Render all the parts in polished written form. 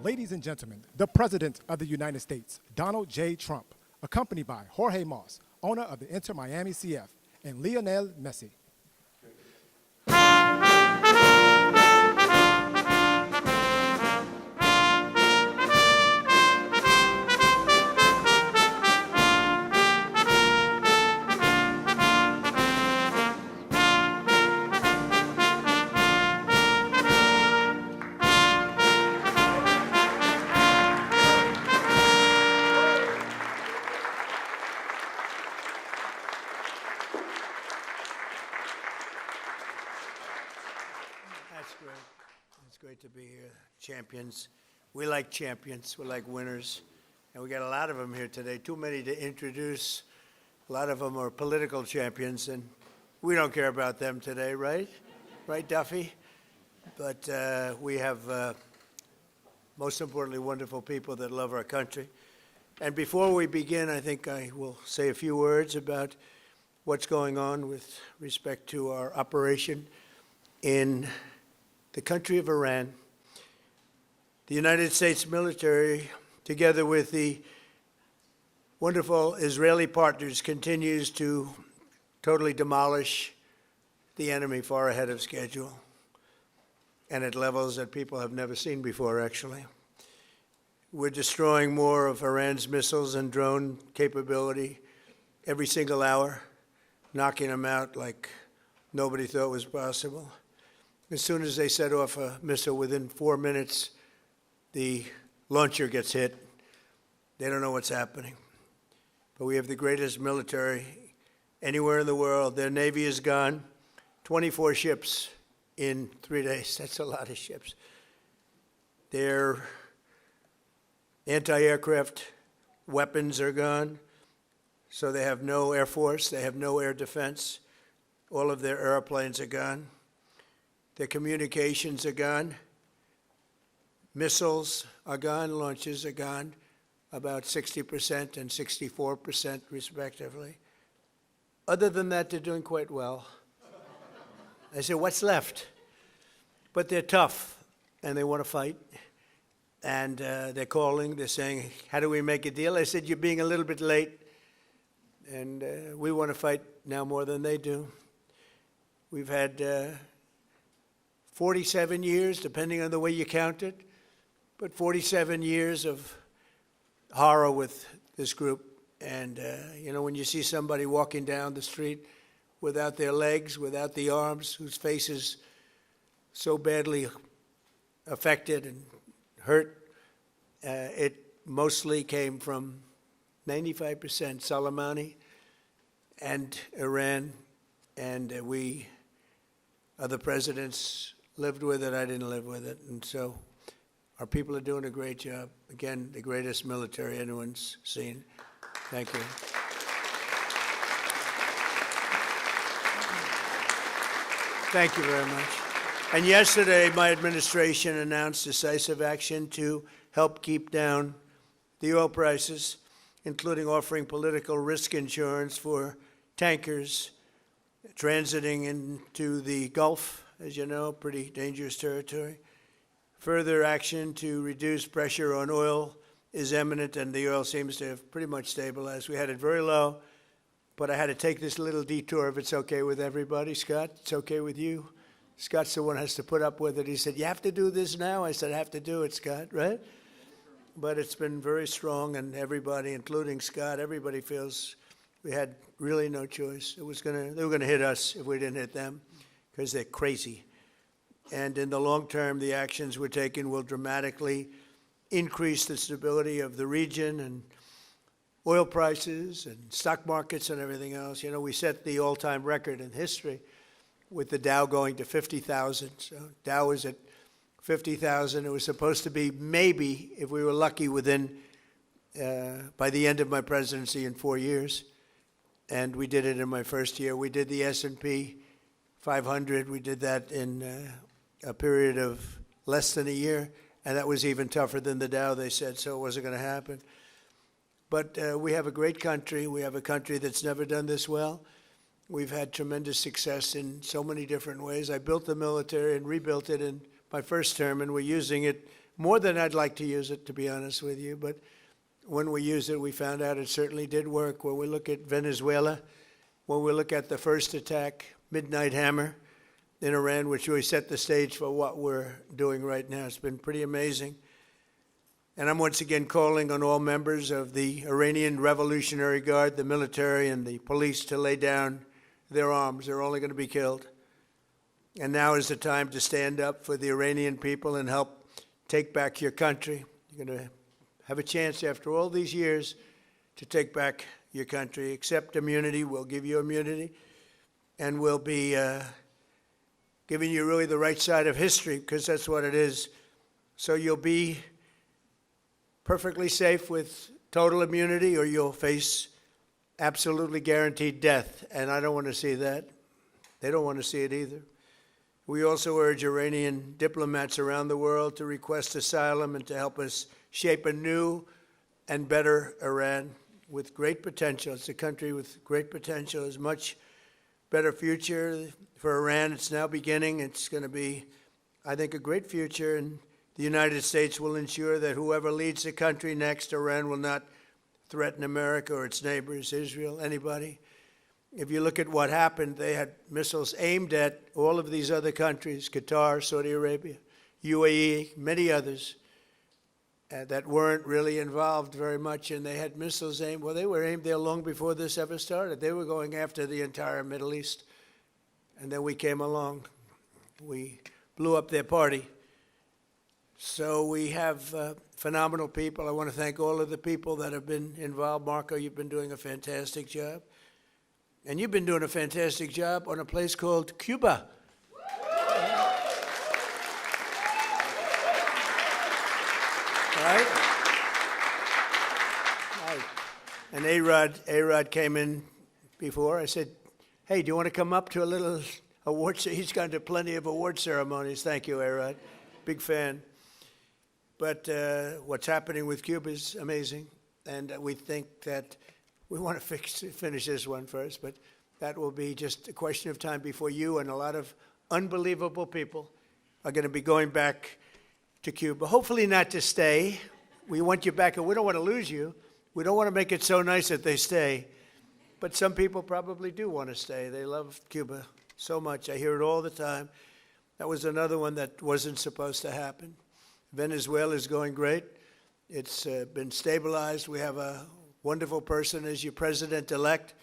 Ladies and gentlemen, the President of the United States, Donald J. Trump, accompanied by Jorge Mas, owner of the Inter Miami CF, and Lionel Messi. That's great. It's great to be here. Champions. We like champions. We like winners. And we got a lot of them here today. Too many to introduce. A lot of them are political champions, and we don't care about them today, right? Right, Duffy? But we have, most importantly, wonderful people that love our country. And before we begin, I think I will say a few words about what's going on with respect to our operation in the country of Iran. The United States military, together with the wonderful Israeli partners, continues to totally demolish the enemy far ahead of schedule and at levels that people have never seen before, actually. We're destroying more of Iran's missiles and drone capability every single hour, knocking them out like nobody thought was possible. As soon as they set off a missile, within 4 minutes, the launcher gets hit. They don't know what's happening. But we have the greatest military anywhere in the world. Their Navy is gone. 24 ships in 3 days. That's a lot of ships. Their anti-aircraft weapons are gone. So they have no air force. They have no air defense. All of their airplanes are gone. Their communications are gone. Missiles are gone. Launches are gone. About 60% and 64% respectively. Other than that, they're doing quite well. I said, what's left? But they're tough, and they want to fight. And they're calling. They're saying, how do we make a deal? I said, you're being a little bit late. And we want to fight now more than they do. We've had 47 years, depending on the way you count it, but 47 years of horror with this group. And, you know, when you see somebody walking down the street without their legs, without the arms, whose face is so badly affected and hurt, it mostly came from 95% Soleimani and Iran, and we, other presidents, lived with it. I didn't live with it. And so our people are doing a great job. Again, the greatest military anyone's seen. Thank you. Thank you very much. And yesterday, my administration announced decisive action to help keep down the oil prices, including offering political risk insurance for tankers transiting into the Gulf, as you know, pretty dangerous territory. Further action to reduce pressure on oil is imminent, and the oil seems to have pretty much stabilized. We had it very low, but I had to take this little detour if it's okay with everybody. Scott, it's okay with you? Scott's the one who has to put up with it. He said, you have to do this now? I said, I have to do it, Scott, right? But it's been very strong, and everybody, including Scott, everybody feels we had really no choice. They were gonna hit us if we didn't hit them, because they're crazy. And in the long term, the actions we're taking will dramatically increase the stability of the region and oil prices and stock markets and everything else. You know, we set the all-time record in history with the Dow going to 50,000. So Dow was at 50,000. It was supposed to be maybe, if we were lucky, within, by the end of my presidency in 4 years. And we did it in my first year. We did the S&P 500. We did that in a period of less than a year. And that was even tougher than the Dow, they said, so it wasn't going to happen. But we have a great country. We have a country that's never done this well. We've had tremendous success in so many different ways. I built the military and rebuilt it in my first term, and we're using it more than I'd like to use it, to be honest with you. But when we used it, we found out it certainly did work. When we look at Venezuela, when we look at the first attack, Midnight Hammer in Iran, which really set the stage for what we're doing right now. It's been pretty amazing. And I'm once again calling on all members of the Iranian Revolutionary Guard, the military and the police, to lay down their arms. They're only going to be killed. And now is the time to stand up for the Iranian people and help take back your country. You're going to have a chance after all these years to take back your country. Accept immunity. We'll give you immunity. And we'll be giving you really the right side of history, because that's what it is. So you'll be perfectly safe with total immunity, or you'll face absolutely guaranteed death. And I don't want to see that. They don't want to see it either. We also urge Iranian diplomats around the world to request asylum and to help us shape a new and better Iran with great potential. It's a country with great potential. There's much better future for Iran. It's now beginning. It's going to be, I think, a great future. And the United States will ensure that whoever leads the country next, Iran will not threaten America or its neighbors, Israel, anybody. If you look at what happened, they had missiles aimed at all of these other countries, Qatar, Saudi Arabia, UAE, many others, that weren't really involved very much, and they had missiles aimed. Well, they were aimed there long before this ever started. They were going after the entire Middle East. And then we came along. We blew up their party. So we have phenomenal people. I want to thank all of the people that have been involved. Marco, you've been doing a fantastic job. And you've been doing a fantastic job on a place called Cuba. Right? Right. And A-Rod came in before. I said, hey, do you want to come up to a little award? He's gone to plenty of award ceremonies. Thank you, A-Rod. Big fan. But what's happening with Cuba is amazing. And we think that we want to finish this one first, but that will be just a question of time before you and a lot of unbelievable people are going to be going back to Cuba. Hopefully not to stay. We want you back, and we don't want to lose you. We don't want to make it so nice that they stay. But some people probably do want to stay. They love Cuba so much. I hear it all the time. That was another one that wasn't supposed to happen. Venezuela is going great. It's been stabilized. We have a wonderful person as your president-elect,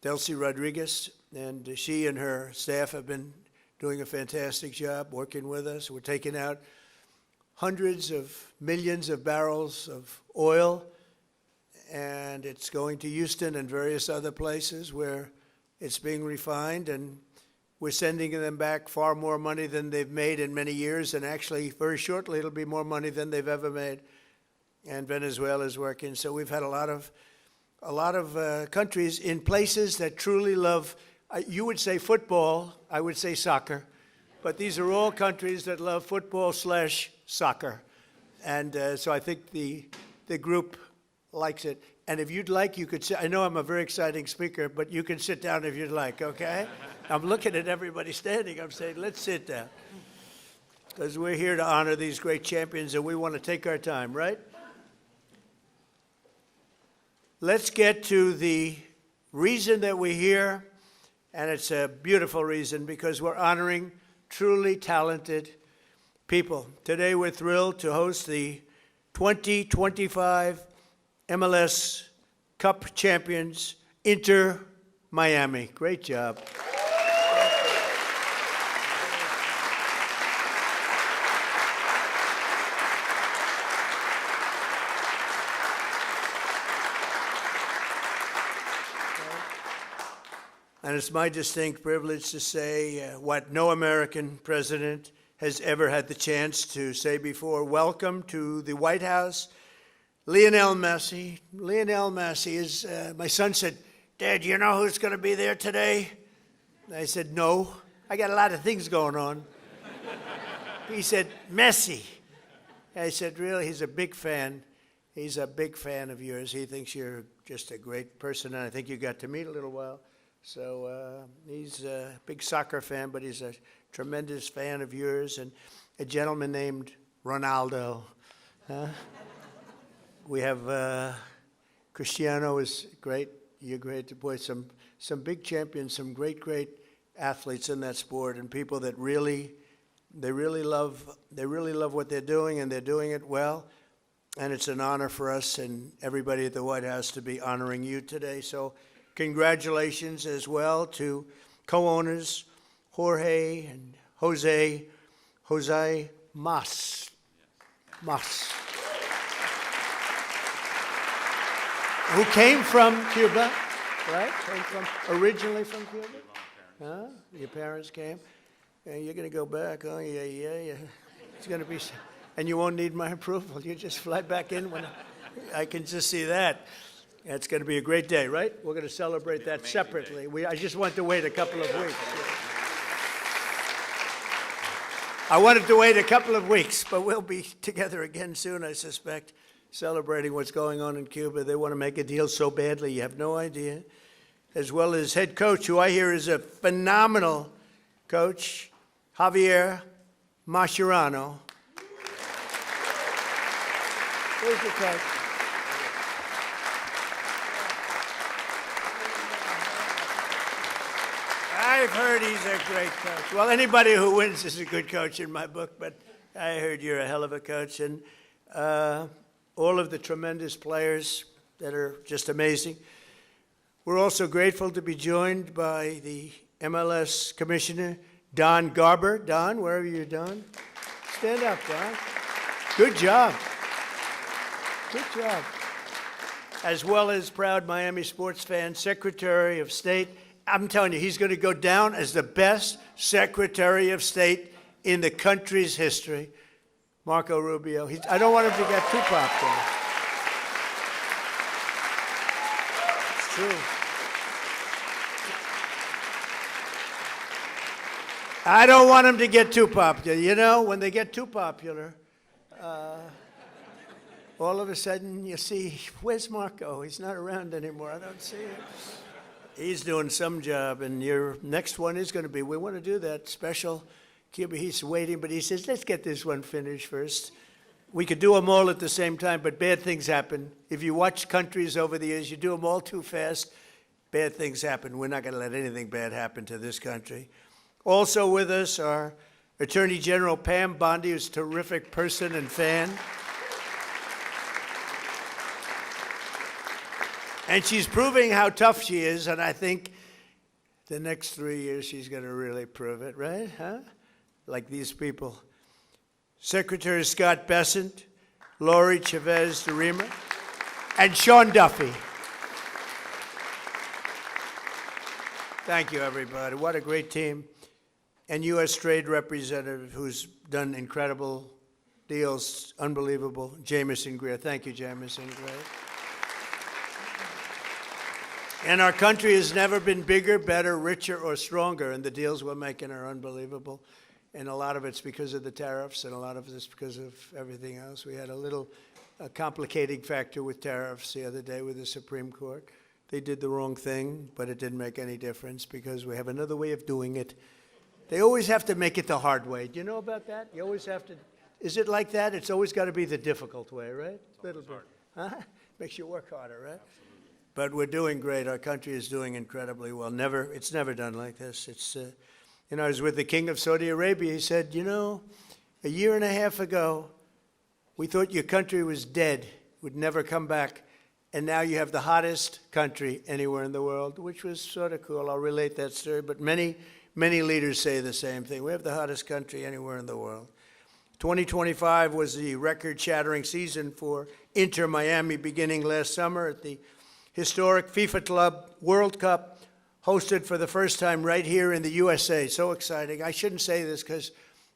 Delcy Rodriguez, and she and her staff have been doing a fantastic job working with us. We're taking out hundreds of millions of barrels of oil, and it's going to Houston and various other places where it's being refined, and we're sending them back far more money than they've made in many years, and actually very shortly it'll be more money than they've ever made. And Venezuela is working. So we've had a lot of countries in places that truly love, you would say football, I would say soccer, but these are all countries that love football/soccer. And so I think the group likes it. And if you'd like, you could sit. I know I'm a very exciting speaker, but you can sit down if you'd like, okay? I'm looking at everybody standing. I'm saying, let's sit down. Because we're here to honor these great champions, and we want to take our time, right? Let's get to the reason that we're here, and it's a beautiful reason because we're honoring truly talented people. Today we're thrilled to host the 2025 MLS Cup champions, Inter Miami. Great job. And it's my distinct privilege to say what no American president has ever had the chance to say before. Welcome to the White House, Lionel Messi. Lionel Messi is, my son said, Dad, you know who's going to be there today? And I said, no, I got a lot of things going on. He said, Messi. I said, really? He's a big fan. He's a big fan of yours. He thinks you're just a great person, and I think you got to meet a little while. So he's a big soccer fan, but he's a tremendous fan of yours. And a gentleman named Ronaldo. We have Cristiano is great. You're great. Boy, some big champions, some great athletes in that sport, and people that really love what they're doing, and they're doing it well. And it's an honor for us and everybody at the White House to be honoring you today. So congratulations as well to co-owners Jorge and Jose Mas. Who came from Cuba, right? Originally from Cuba? Huh? Your parents came? Yeah, you're going to go back, oh, yeah. It's going to be, and you won't need my approval. You just fly back in when I can just see that. It's going to be a great day, right? We're going to celebrate that separately. I just want to wait a couple of weeks. I wanted to wait a couple of weeks, but we'll be together again soon, I suspect, celebrating what's going on in Cuba. They want to make a deal so badly, you have no idea. As well as head coach, who I hear is a phenomenal coach, Javier Mascherano. Where's the coach? I've heard he's a great coach. Well, anybody who wins is a good coach in my book, but I heard you're a hell of a coach. And all of the tremendous players that are just amazing. We're also grateful to be joined by the MLS Commissioner, Don Garber. Don, wherever you're, Don. Stand up, Don. Good job. Good job. As well as proud Miami sports fan, Secretary of State. I'm telling you, he's going to go down as the best Secretary of State in the country's history, Marco Rubio. I don't want him to get too popular. It's true. I don't want him to get too popular. You know, when they get too popular, all of a sudden you see, where's Marco? He's not around anymore. I don't see him. He's doing some job, and your next one is going to be, we want to do that special Cuba. He's waiting, but he says, let's get this one finished first. We could do them all at the same time, but bad things happen. If you watch countries over the years, you do them all too fast, bad things happen. We're not going to let anything bad happen to this country. Also with us are Attorney General Pam Bondi, who's a terrific person and fan. And she's proving how tough she is, and I think the next 3 years she's going to really prove it, right? Huh? Like these people. Secretary Scott Bessent, Lori Chavez de Rima, and Sean Duffy. Thank you, everybody. What a great team. And U.S. Trade Representative, who's done incredible deals, unbelievable, Jamison Greer. Thank you, Jamison Greer. And our country has never been bigger, better, richer, or stronger, and the deals we're making are unbelievable. And a lot of it's because of the tariffs, and a lot of it's because of everything else. We had a complicating factor with tariffs the other day with the Supreme Court. They did the wrong thing, but it didn't make any difference because we have another way of doing it. They always have to make it the hard way. Do you know about that? You always have to. Is it like that? It's always got to be the difficult way, right? It's little bit. Huh? Makes you work harder, right? But we're doing great. Our country is doing incredibly well. It's never done like this. I was with the King of Saudi Arabia. He said, a year and a half ago, we thought your country was dead, would never come back, and now you have the hottest country anywhere in the world, which was sort of cool. I'll relate that story, but many leaders say the same thing. We have the hottest country anywhere in the world. 2025 was the record-shattering season for Inter Miami beginning last summer at the historic FIFA Club World Cup, hosted for the first time right here in the USA. So exciting. I shouldn't say this because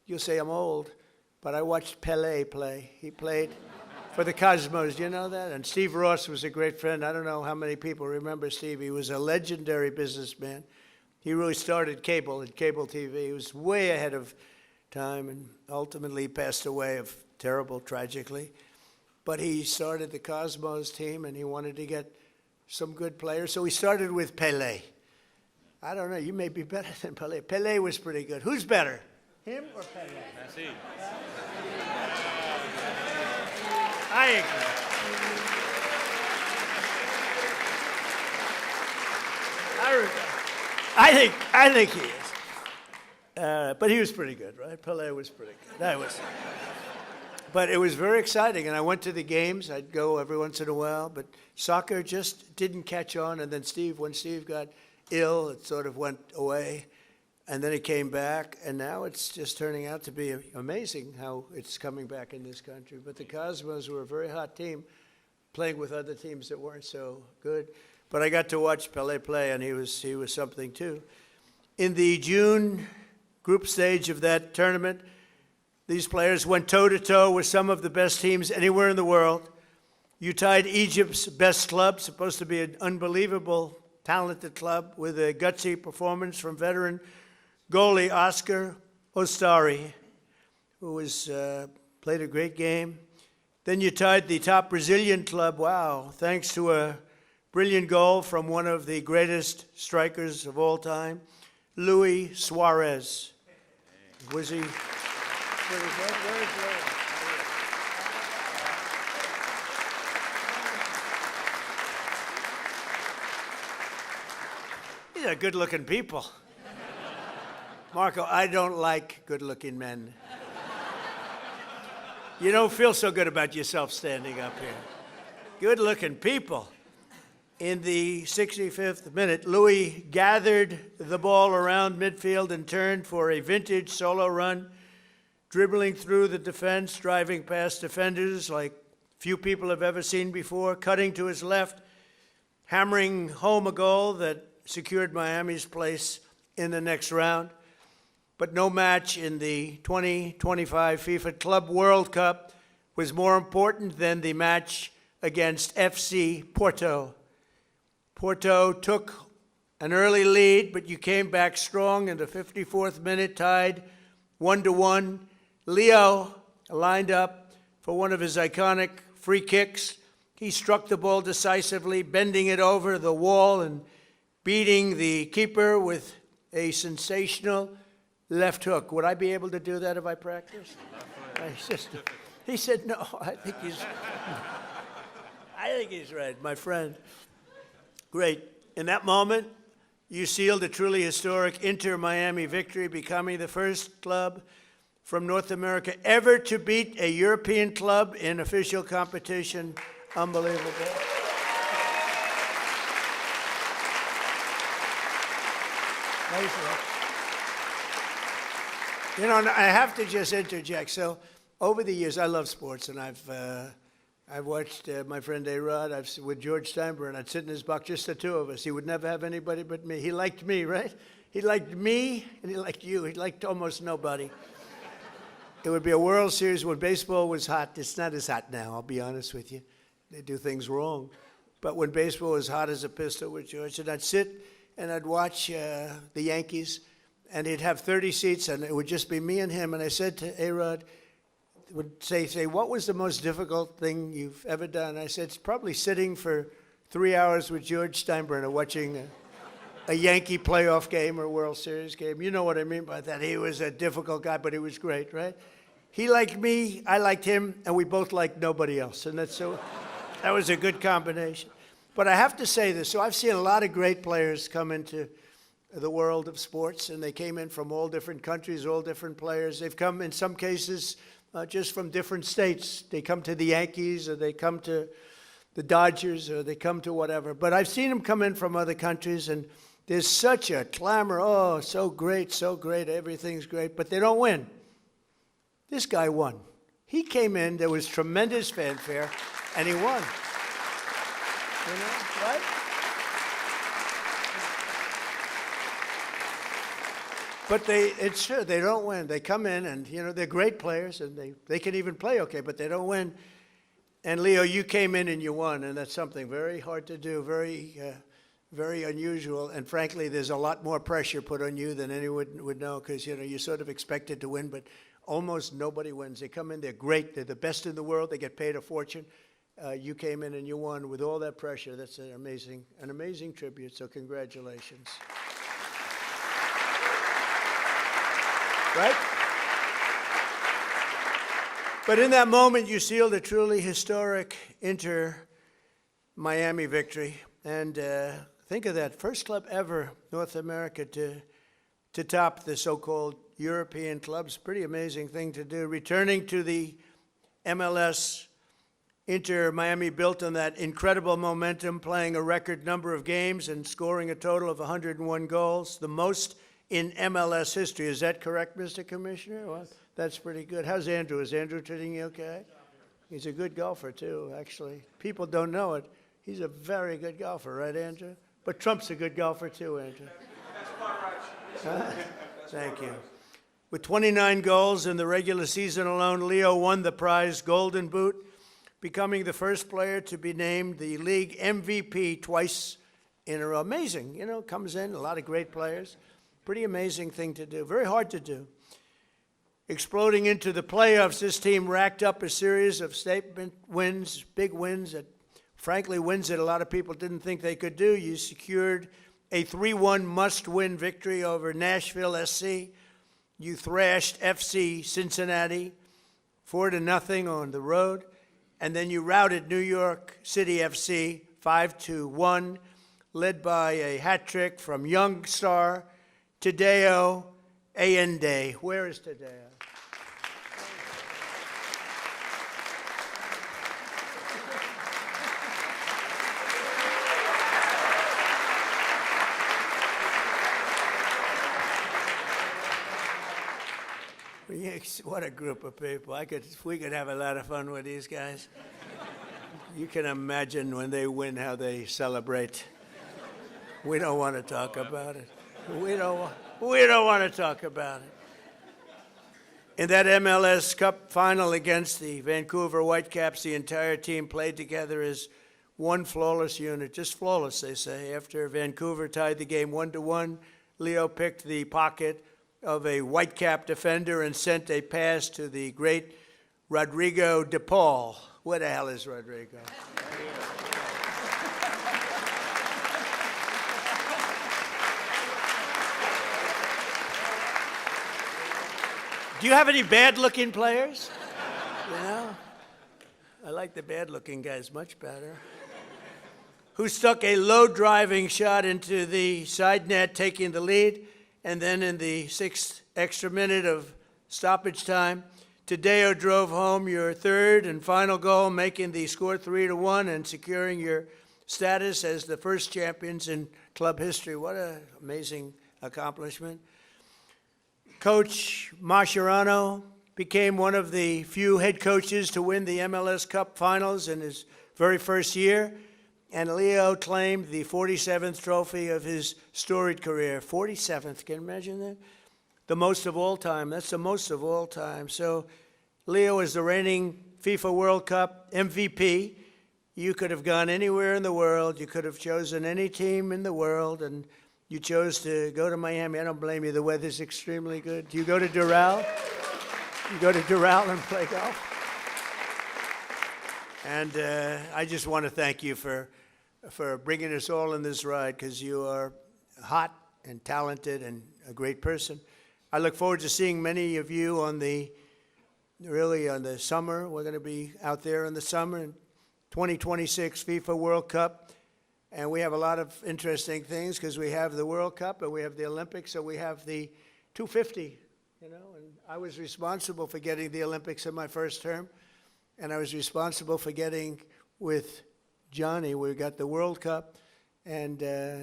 you'll say I'm old, but I watched Pelé play. He played for the Cosmos. Do you know that? And Steve Ross was a great friend. I don't know how many people remember Steve. He was a legendary businessman. He really started cable and cable TV. He was way ahead of time and ultimately passed away tragically. But he started the Cosmos team, and he wanted to get some good players. So he started with Pelé. I don't know, you may be better than Pelé. Pelé was pretty good. Who's better, him or Pelé? Merci. I agree. I think he is. But he was pretty good, right? Pelé was pretty good. But it was very exciting, and I went to the games. I'd go every once in a while, but soccer just didn't catch on. And then when Steve got ill, it sort of went away, and then it came back, and now it's just turning out to be amazing how it's coming back in this country. But the Cosmos were a very hot team, playing with other teams that weren't so good. But I got to watch Pelé play, and he was something too. In the June group stage of that tournament, these players went toe-to-toe with some of the best teams anywhere in the world. You tied Egypt's best club, supposed to be an unbelievable, talented club, with a gutsy performance from veteran goalie Oscar Ostari, who played a great game. Then you tied the top Brazilian club, wow, thanks to a brilliant goal from one of the greatest strikers of all time, Luis Suarez. Was he? Where is Luis? These are good-looking people. Marco, I don't like good-looking men. You don't feel so good about yourself standing up here. Good-looking people. In the 65th minute, Louis gathered the ball around midfield and turned for a vintage solo run, dribbling through the defense, driving past defenders like few people have ever seen before, cutting to his left, hammering home a goal that secured Miami's place in the next round. But no match in the 2025 FIFA Club World Cup was more important than the match against FC Porto. Porto took an early lead, but you came back strong in the 54th minute, tied 1-1. Leo lined up for one of his iconic free kicks. He struck the ball decisively, bending it over the wall and beating the keeper with a sensational left hook. Would I be able to do that if I practiced? He said, no, I think he's right, my friend. Great. In that moment, you sealed a truly historic Inter-Miami victory, becoming the first club from North America ever to beat a European club in official competition. Unbelievable. You know, I have to just interject. So, over the years, I love sports, and I've watched my friend A-Rod with George Steinbrenner. I'd sit in his box, just the two of us. He would never have anybody but me. He liked me, right? He liked me, and he liked you. He liked almost nobody. It would be a World Series when baseball was hot. It's not as hot now, I'll be honest with you. They do things wrong. But when baseball was hot as a pistol with George, and I'd sit and I'd watch the Yankees, and he'd have 30 seats, and it would just be me and him. And I said to A-Rod, would say, what was the most difficult thing you've ever done? I said, it's probably sitting for 3 hours with George Steinbrenner watching a Yankee playoff game or World Series game. You know what I mean by that. He was a difficult guy, but he was great, right? He liked me, I liked him, and we both liked nobody else. And that was a good combination. But I have to say this. So I've seen a lot of great players come into the world of sports, and they came in from all different countries, all different players. They've come, in some cases, just from different states. They come to the Yankees, or they come to the Dodgers, or they come to whatever. But I've seen them come in from other countries, and there's such a clamor. Oh, so great, everything's great. But they don't win. This guy won. He came in, there was tremendous fanfare, and he won. You know, right? But it's true, they don't win. They come in and, you know, they're great players and they can even play okay, but they don't win. And Leo, you came in and you won, and that's something very hard to do, very unusual. And frankly, there's a lot more pressure put on you than anyone would know, because, you know, you're sort of expected to win, but almost nobody wins. They come in, they're great, they're the best in the world, they get paid a fortune. You came in and you won with all that pressure. That's an amazing tribute, so congratulations. Right? But in that moment, you sealed a truly historic Inter-Miami victory. And think of that, first club ever, North America, to top the so-called European clubs. Pretty amazing thing to do. Returning to the MLS, Inter-Miami built on that incredible momentum, playing a record number of games and scoring a total of 101 goals, the most in MLS history. Is that correct, Mr. Commissioner? Well, that's pretty good. How's Andrew? Is Andrew treating you okay? He's a good golfer, too, actually. People don't know it. He's a very good golfer, right, Andrew? But Trump's a good golfer, too, Andrew. Thank you. With 29 goals in the regular season alone, Leo won the prize Golden Boot, becoming the first player to be named the league MVP twice in a row. Amazing, you know, comes in, a lot of great players. Pretty amazing thing to do, very hard to do. Exploding into the playoffs, this team racked up a series of statement wins, big wins, that frankly wins that a lot of people didn't think they could do. You secured a 3-1 must-win victory over Nashville SC. You thrashed FC Cincinnati 4-0 on the road. And then you routed New York City FC 5-1, led by a hat trick from young star Tadeo Allende. Where is Tadeo? What a group of people. We could have a lot of fun with these guys. You can imagine when they win how they celebrate. We don't want to talk about it. We don't want to talk about it. In that MLS Cup final against the Vancouver Whitecaps, the entire team played together as one flawless unit. Just flawless, they say. After Vancouver tied the game 1-1, Leo picked the pocket of a Whitecap defender and sent a pass to the great Rodrigo de Paul. Where the hell is Rodrigo? Do you have any bad-looking players? You know? I like the bad-looking guys much better. Who stuck a low-driving shot into the side net, taking the lead. And then in the 6th extra minute of stoppage time, Tadeo drove home your third and final goal, making the score 3-1 and securing your status as the first champions in club history. What an amazing accomplishment. Coach Mascherano became one of the few head coaches to win the MLS Cup finals in his very first year. And Leo claimed the 47th trophy of his storied career. 47th, can you imagine that? The most of all time. That's the most of all time. So Leo is the reigning FIFA World Cup MVP. You could have gone anywhere in the world. You could have chosen any team in the world, and you chose to go to Miami. I don't blame you. The weather's extremely good. Do you go to Doral? You go to Doral and play golf? And I just want to thank you for bringing us all in this ride, because you are hot and talented and a great person. I look forward to seeing many of you on the summer. We're going to be out there in the summer in 2026 FIFA World Cup. And we have a lot of interesting things, because we have the World Cup and we have the Olympics, so we have the 250, you know. And I was responsible for getting the Olympics in my first term. And I was responsible for getting with Johnny. We got the World Cup, and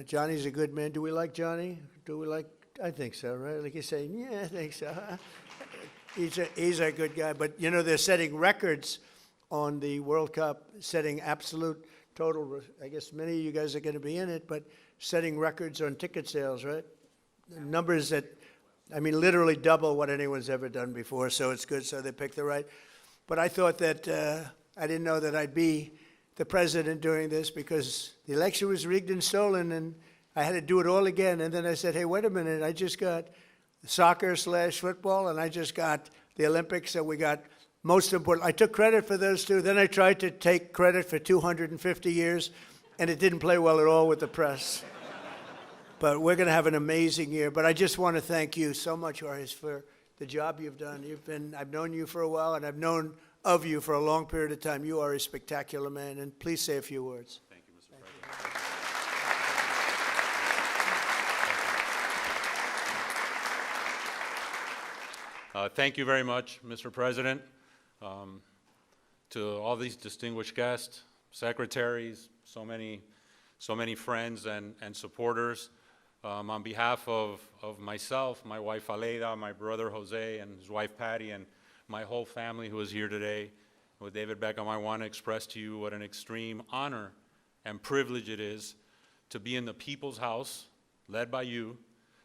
Johnny's a good man. Do we like Johnny? I think so, right? Like you say, yeah, I think so. He's a good guy. But, you know, they're setting records on the World Cup, setting absolute total. I guess many of you guys are going to be in it, but setting records on ticket sales, right? Numbers that, I mean, literally double what anyone's ever done before, so it's good. So they picked the right. But I thought that I didn't know that I'd be the president during this, because the election was rigged and stolen, and I had to do it all again. And then I said, hey, wait a minute, I just got soccer/football, and I just got the Olympics, so we got most important. I took credit for those two. Then I tried to take credit for 250 years, and it didn't play well at all with the press. But we're going to have an amazing year. But I just want to thank you so much, Horace, for the job you've done. I've known you for a while, and I've known of you for a long period of time. You are a spectacular man, and please say a few words. Thank you, Mr. President. Thank you very much, Mr. President. To all these distinguished guests, secretaries, so many friends and supporters, on behalf of myself, my wife Aleida, my brother Jose, and his wife Patty, and my whole family who is here today, with David Beckham, I want to express to you what an extreme honor and privilege it is to be in the People's House, led by you,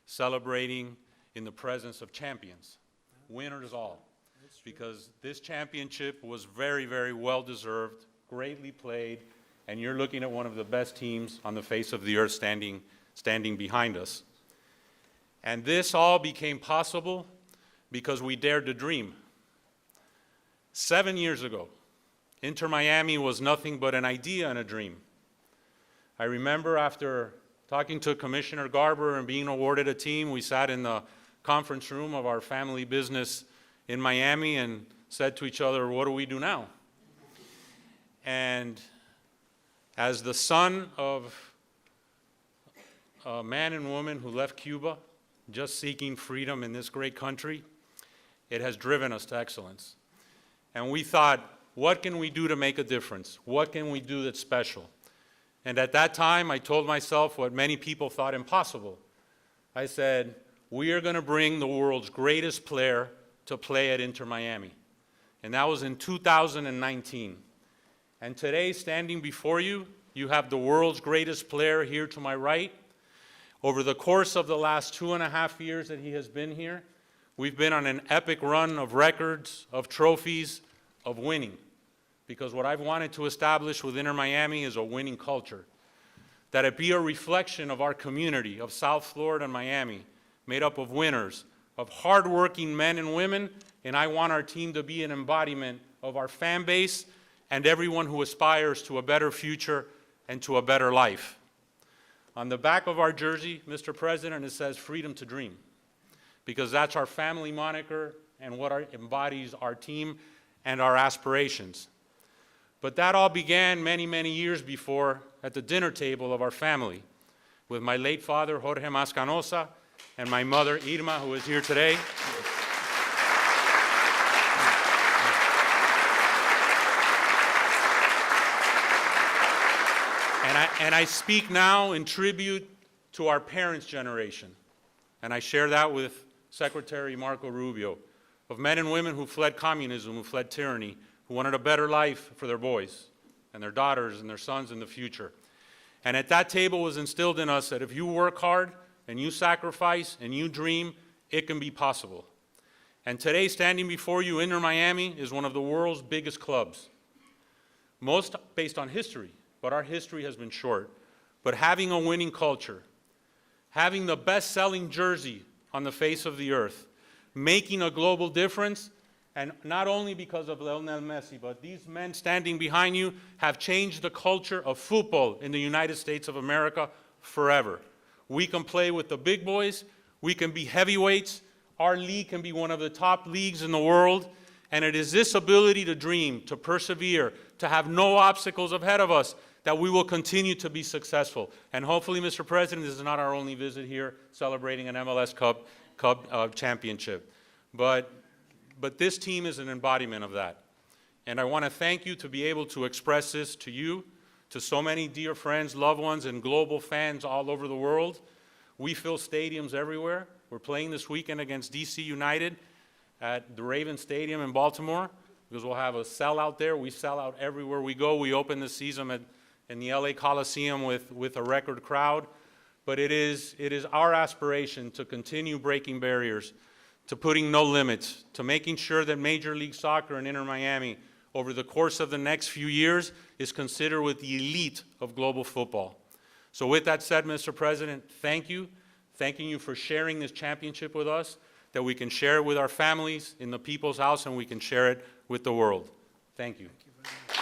celebrating in the presence of champions, winners all. Because this championship was very, very well-deserved, greatly played, and you're looking at one of the best teams on the face of the earth standing behind us. And this all became possible because we dared to dream. 7 years ago, Inter Miami was nothing but an idea and a dream. I remember after talking to Commissioner Garber and being awarded a team, we sat in the conference room of our family business in Miami and said to each other, what do we do now? And as the son of a man and woman who left Cuba, just seeking freedom in this great country, it has driven us to excellence. And we thought, what can we do to make a difference? What can we do that's special? And at that time, I told myself what many people thought impossible. I said, we are going to bring the world's greatest player to play at Inter Miami. And that was in 2019. And today, standing before you, you have the world's greatest player here to my right. Over the course of the last 2.5 years that he has been here, we've been on an epic run of records, of trophies, of winning. Because what I've wanted to establish with Inter Miami is a winning culture. That it be a reflection of our community of South Florida and Miami, made up of winners, of hardworking men and women, and I want our team to be an embodiment of our fan base and everyone who aspires to a better future and to a better life. On the back of our jersey, Mr. President, it says freedom to dream, because that's our family moniker and what embodies our team and our aspirations. But that all began many, many years before at the dinner table of our family with my late father, Jorge Mascanosa, and my mother, Irma, who is here today. And I speak now in tribute to our parents' generation. And I share that with Secretary Marco Rubio, of men and women who fled communism, who fled tyranny, who wanted a better life for their boys and their daughters and their sons in the future. And at that table was instilled in us that if you work hard and you sacrifice and you dream, it can be possible. And today, standing before you, Inter Miami is one of the world's biggest clubs. Most based on history, but our history has been short. But having a winning culture, having the best-selling jersey on the face of the earth, making a global difference, and not only because of Lionel Messi, but these men standing behind you have changed the culture of football in the United States of America forever. We can play with the big boys, we can be heavyweights, our league can be one of the top leagues in the world, and it is this ability to dream, to persevere, to have no obstacles ahead of us that we will continue to be successful. And hopefully, Mr. President, this is not our only visit here celebrating an MLS Cup championship. But this team is an embodiment of that. And I want to thank you to be able to express this to you, to so many dear friends, loved ones, and global fans all over the world. We fill stadiums everywhere. We're playing this weekend against DC United at the Raven Stadium in Baltimore, because we'll have a sellout there. We sell out everywhere we go. We open the season in the LA Coliseum with a record crowd. But it is our aspiration to continue breaking barriers, to putting no limits, to making sure that Major League Soccer and Inter Miami over the course of the next few years is considered with the elite of global football. So with that said, Mr. President, thank you. Thanking you for sharing this championship with us, that we can share it with our families in the People's House and we can share it with the world. Thank you. Thank you very much.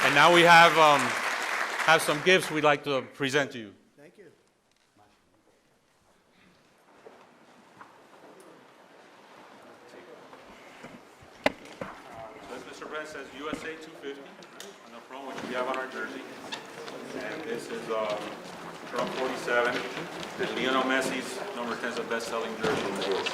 And now we have some gifts we'd like to present to you. Thank you. that says USA 250 on the front, which we have on our jersey. And this is Trump 47. And Lionel Messi's number 10 is a best-selling jersey in the world.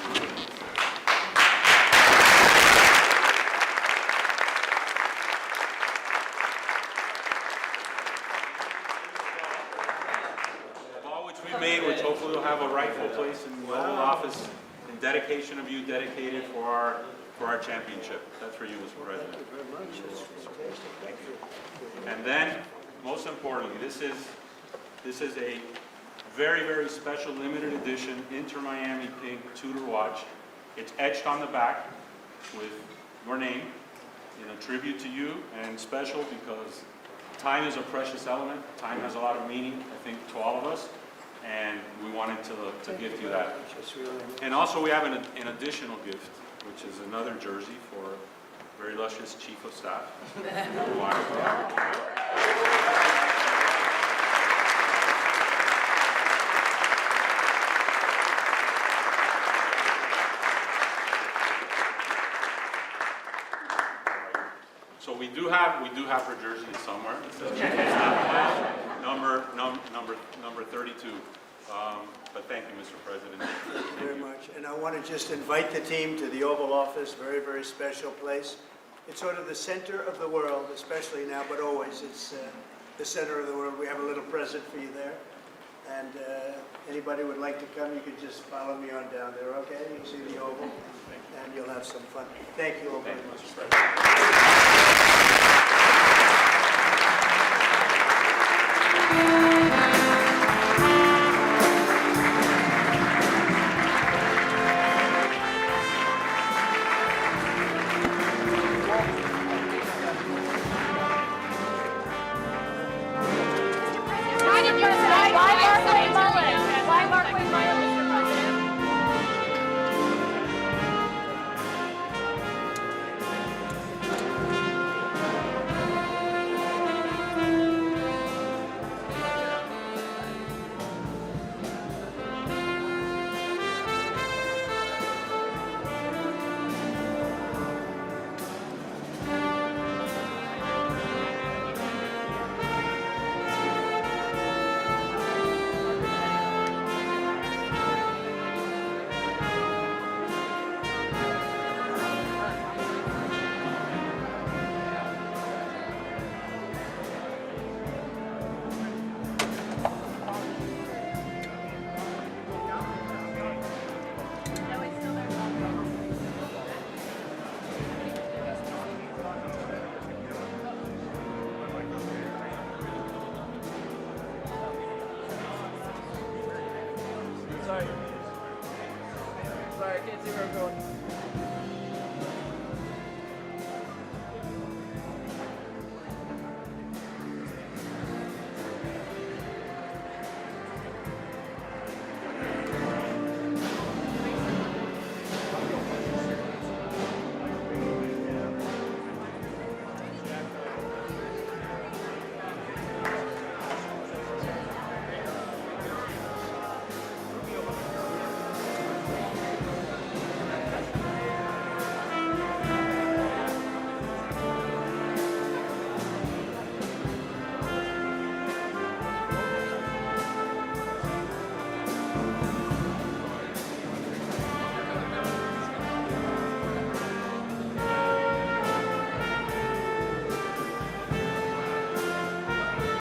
The ball which we made, which hopefully will have a rightful place in the Oval Office, in dedication of you, dedicated for our championship. That's for you, Mr. President. Thank you very much. That's fantastic. Thank you. And then, most importantly, this is a very, very special limited edition Inter Miami pink Tudor watch. It's etched on the back with your name in a tribute to you, and special because time is a precious element. Time has a lot of meaning, I think, to all of us, and we wanted to gift you that. That's really nice. And also we have an additional gift, which is another jersey for a very illustrious Chief of Staff. So we do have her jersey somewhere. It says Chief of Staff, number 32. But thank you, Mr. President. Thank you very much. And I want to just invite the team to the Oval Office, very, very special place. It's sort of the center of the world, especially now, but always it's the center of the world. We have a little present for you there. And anybody would like to come, you could just follow me on down there, okay? You can see the Oval, and you'll have some fun. Thank you all very much. Sorry, I can't see where I'm going.